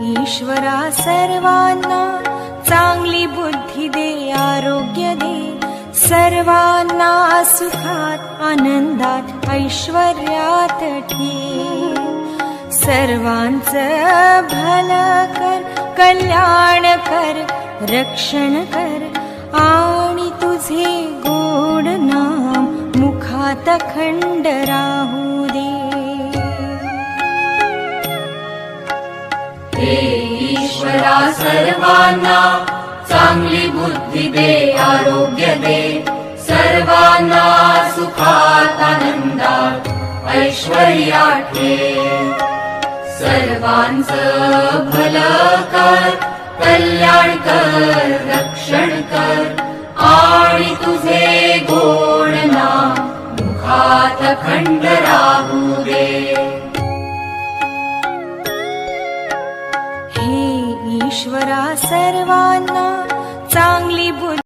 ईश्वरा सर्वांना चांगली बुद्धी दे, आरोग्य दे, सर्वांना सुखात आनंदात ऐश्वर्यात ठेव. सर्वांचं भलं कर, कल्याण कर, रक्षण कर, आणि तुझे गोड नाम मुखात अखंड राहू दे. हे ईश्वरा सर्वांना चांगली बुद्धी दे, आरोग्य दे, सर्वांना सुखात आनंदात ऐश्वर्यात ठेव. सर्वांचं भलं कर, कल्याण कर, रक्षण कर, आणि तुझे गोड नाम मुखात अखंड राहू दे. हे ईश्वरा सर्वांना चांगली बुद्धी